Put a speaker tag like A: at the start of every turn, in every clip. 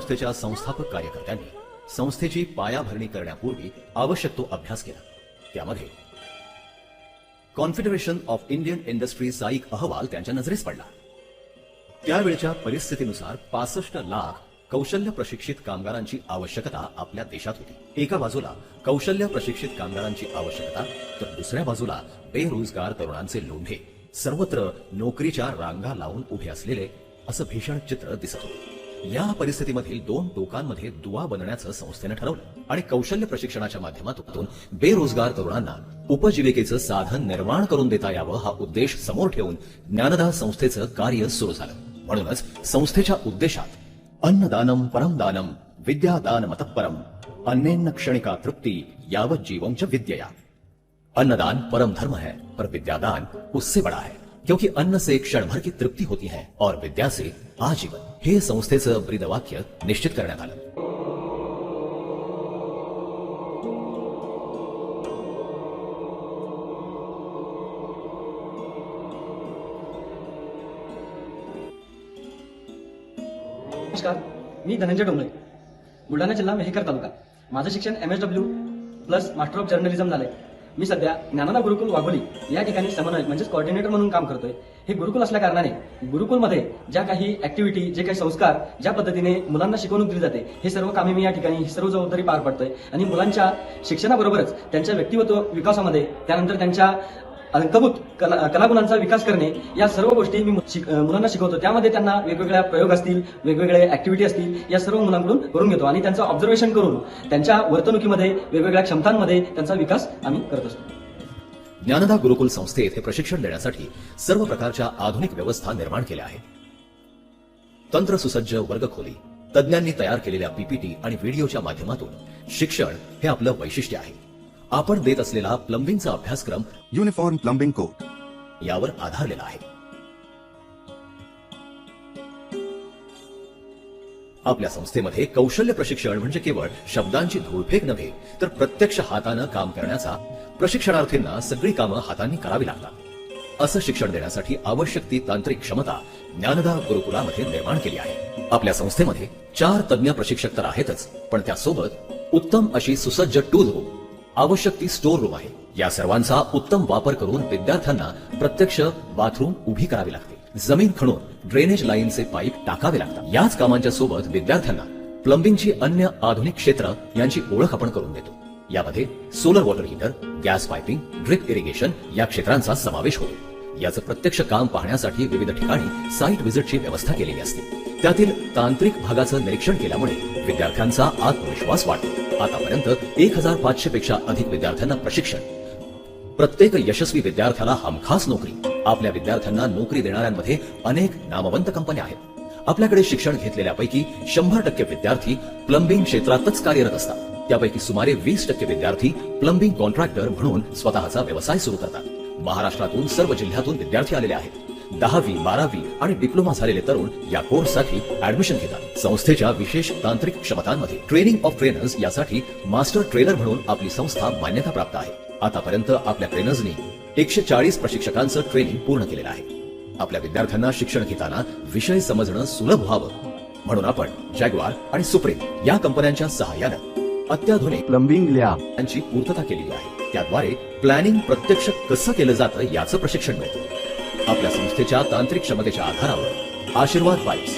A: संस्थेच्या संस्थापक कार्यकर्त्यांनी संस्थेची पायाभरणी करण्यापूर्वी आवश्यक तो अभ्यास केला। त्यामध्ये कॉन्फेडरेशन ऑफ इंडियन इंडस्ट्रीजचा एक अहवाल त्यांच्या नजरेस पडला। त्यावेळच्या परिस्थितीनुसार 65 लाख कौशल्य प्रशिक्षित कामगारांची आवश्यकता आपल्या देशात होती। एका बाजूला कौशल्य प्रशिक्षित कामगारांची आवश्यकता, तर दुसऱ्या बाजूला बेरोजगार तरुणांचे लोंढे, सर्वत्र नोकरीच्या रांगा लावून उभे असलेले असं भीषण चित्र दिसत होते। या परिस्थितीमधील दोन टोकांमध्ये दुवा बनण्याचं संस्थेने ठरवलं आणि कौशल्य प्रशिक्षणाच्या माध्यमातून बेरोजगार तरुणांना उपजीविकेचं साधन निर्माण करून देता यावं हा उद्देश समोर ठेवून ज्ञानदा संस्थेचं कार्य सुरू झालं। म्हणूनच संस्थेच्या उद्देशात अन्नदानम परमदानम विद्यादान मतःपरम अन्नेन्न क्षणिका तृप्ति यावत जीवं च विद्यया। अन्नदान परम धर्म है, पर विद्यादान उससे बड़ा है, क्योंकि अन्न से क्षण भर की तृप्ति होती है और विद्या से आजीवन। हे संस्थेचं ब्रीदवाक्य निश्चित करण्यात आलं।
B: नमस्कार, मी धनंजय डोंगळे, बुलढाणा जिल्हा मेहकर तालुका। माझं शिक्षण MSW plus master of journalism झालंय। मी सध्या ज्ञानदा गुरुकुल वाघोली या ठिकाणी समन्वयक म्हणजे कोऑर्डिनेटर म्हणून काम करतोय। हे गुरुकुल असल्या कारणाने गुरुकुलमध्ये ज्या काही ऍक्टिव्हिटी, जे काही संस्कार, ज्या पद्धतीने मुलांना शिकवणूक दिली जाते, हे सर्व कामे मी या ठिकाणी सर्व जबाबदारी पार पाडतोय आणि मुलांच्या शिक्षणाबरोबरच त्यांच्या व्यक्तिमत्व विकासामध्ये, त्यानंतर त्यांच्या अंगभूत कलागुणांचा विकास करणे, या सर्व गोष्टी मी मुलांना शिकवतो। त्यामध्ये त्यांना वेगवेगळ्या प्रयोग असतील, वेगवेगळे ऍक्टिव्हिटी असतील, या सर्व मुलांकडून करून घेतो आणि त्यांचं ऑब्झर्वेशन करून त्यांच्या वर्तणुकीमध्ये, वेगवेगळ्या क्षमतांमध्ये त्यांचा विकास आम्ही करत असतो।
A: ज्ञानदा गुरुकुल संस्थेत हे प्रशिक्षण देण्यासाठी सर्व प्रकारच्या आधुनिक व्यवस्था निर्माण केल्या आहेत। तंत्रसुसज्ज वर्गखोली, तज्ञांनी तयार केलेल्या PPT आणि व्हिडिओच्या माध्यमातून शिक्षण हे आपलं वैशिष्ट्य आहे। आपण देत असलेला प्लंबिंगचा अभ्यासक्रम
C: युनिफॉर्म प्लंबिंग कोड
A: यावर आधारलेला आहे। आपल्या संस्थेमध्ये कौशल्य प्रशिक्षण म्हणजे केवळ शब्दांची धूळफेक नव्हे, तर प्रत्यक्ष हातानं काम करण्याचा, प्रशिक्षणार्थींना सगळी कामं हातांनी करावी लागतात असं शिक्षण देण्यासाठी आवश्यक ती तांत्रिक क्षमता ज्ञानदा गुरुकुलामध्ये निर्माण केली आहे। आपल्या संस्थेमध्ये 4 तज्ञ प्रशिक्षक तर आहेतच, पण त्यासोबत उत्तम अशी सुसज्ज टूल रूम, आवश्यक ती स्टोर रूम आहे। या सर्वांचा उत्तम वापर करून विद्यार्थ्यांना प्रत्यक्ष बाथरूम उभी करावी लागते, जमीन खणून ड्रेनेज लाईनचे पाईप टाकावे लागतात। याच कामांच्या सोबत विद्यार्थ्यांना प्लंबिंगची अन्य आधुनिक क्षेत्र यांची ओळख आपण करून देतो। यामध्ये solar water heater, gas piping, drip irrigation या क्षेत्रांचा समावेश होतो। याचं प्रत्यक्ष काम पाहण्यासाठी विविध ठिकाणी साईट व्हिजिटची व्यवस्था केलेली असते। त्यातील तांत्रिक भागाचं निरीक्षण केल्यामुळे विद्यार्थ्यांचा आत्मविश्वास वाढतो। आतापर्यंत 1500 पेक्षा अधिक विद्यार्थ्यांना प्रशिक्षण, प्रत्येक यशस्वी विद्यार्थ्याला हमखास नोकरी। आपल्या विद्यार्थ्यांना नोकरी देणाऱ्यांमध्ये अनेक नामवंत कंपन्या आहेत। आपल्याकडे शिक्षण घेतलेल्यापैकी 100% विद्यार्थी प्लंबिंग क्षेत्रातच कार्यरत असतात। त्यापैकी सुमारे 20% विद्यार्थी प्लंबिंग कॉन्ट्रॅक्टर म्हणून स्वतःचा व्यवसाय सुरू करतात। महाराष्ट्रातून सर्व जिल्ह्यातून विद्यार्थी आलेले आहेत। 10वी, 12वी आणि डिप्लोमा झालेले तरुण या कोर्ससाठी ऍडमिशन घेतात। संस्थेच्या विशेष तांत्रिक क्षमतांमध्ये ट्रेनिंग ऑफ ट्रेनर्स यासाठी मास्टर ट्रेनर म्हणून आपली संस्था मान्यता प्राप्त आहे। आतापर्यंत आपल्या ट्रेनर्सनी 140 प्रशिक्षकांचं ट्रेनिंग पूर्ण केलेलं आहे। आपल्या विद्यार्थ्यांना शिक्षण घेताना विषय समजणं सुलभ व्हावं म्हणून आपण जॅग्वार आणि सुप्रीम या कंपन्यांच्या सहाय्यानं अत्याधुनिक
C: प्लंबिंग लॅब
A: यांची पूर्तता केलेली आहे। त्याद्वारे प्लॅनिंग प्रत्यक्ष कसं केलं जातं याचं प्रशिक्षण मिळतं। आपल्या संस्थेच्या तांत्रिक क्षमतेच्या आधारावर आशीर्वाद पाईप्स,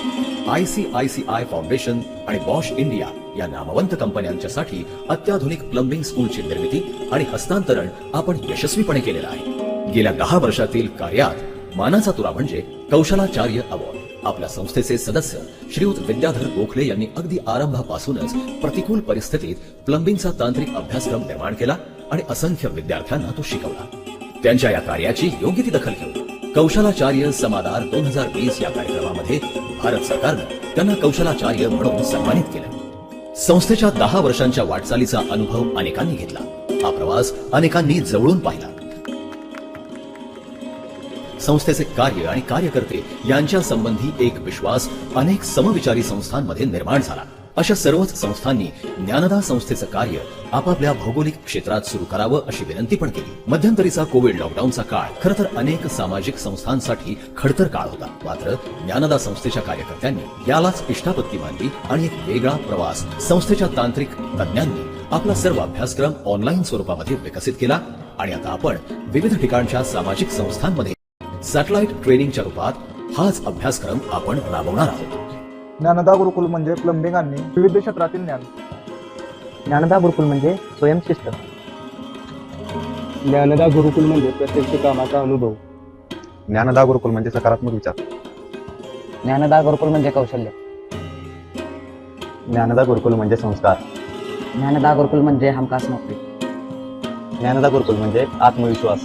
A: ICICI फाउंडेशन आणि बॉश इंडिया या नामवंत कंपन्यांच्यासाठी अत्याधुनिक प्लंबिंग स्कूलची निर्मिती आणि हस्तांतरण आपण यशस्वीपणे केलेलं आहे। गेल्या 10 वर्षातील कार्यात मानाचा तुरा म्हणजे कौशलाचार्य अवॉर्ड। आपल्या संस्थेचे सदस्य श्रीयुत विद्याधर गोखले यांनी अगदी आरंभापासूनच प्रतिकूल परिस्थितीत प्लंबिंगचा तांत्रिक अभ्यासक्रम निर्माण केला आणि असंख्य विद्यार्थ्यांना तो शिकवला। त्यांच्या या कार्याची योग्य ती दखल घेऊन कौशलाचार्य समादार 2020 या कार्यक्रमामध्ये भारत सरकारनं त्यांना कौशलाचार्य म्हणून सन्मानित केलं। संस्थेच्या 10 वर्षांच्या वाटचालीचा अनुभव अनेकांनी घेतला। हा प्रवास अनेकांनी जवळून पाहिला। संस्थेचे कार्य आणि कार्यकर्ते यांच्या संबंधी एक विश्वास अनेक समविचारी संस्थांमध्ये निर्माण झाला। अशा सर्वच संस्थांनी ज्ञानदा संस्थेचं कार्य आपापल्या भौगोलिक क्षेत्रात सुरू करावं अशी विनंती पण केली. मध्यंतरीचा कोविड लॉकडाऊनचा काळ खरं तर अनेक सामाजिक संस्थांसाठी खडतर काळ होता. मात्र ज्ञानदा संस्थेच्या कार्यकर्त्यांनी यालाच इष्टापत्ती मानली आणि एक वेगळा प्रवास संस्थेच्या तांत्रिक तज्ञांनी आपला सर्व अभ्यासक्रम ऑनलाईन स्वरूपामध्ये विकसित केला आणि आता आपण विविध ठिकाणच्या सामाजिक संस्थांमध्ये सॅटेलाइट ट्रेनिंगच्या रूपात हाच अभ्यासक्रम आपण राबवणार आहोत.
C: ज्ञानदा गुरुकुल म्हणजे प्लंबिंग आणि विविध क्षेत्रातील ज्ञान.
D: ज्ञानदा गुरुकुल म्हणजे स्वयंशिस्त.
E: ज्ञानदा गुरुकुल म्हणजे प्रत्यक्ष कामाचा अनुभव.
F: ज्ञानदा गुरुकुल म्हणजे सकारात्मक विचार.
D: ज्ञानदा गुरुकुल म्हणजे कौशल्य.
F: ज्ञानदा गुरुकुल म्हणजे संस्कार.
D: ज्ञानदा गुरुकुल म्हणजे हमखास नोकरी.
F: ज्ञानदा गुरुकुल म्हणजे आत्मविश्वास.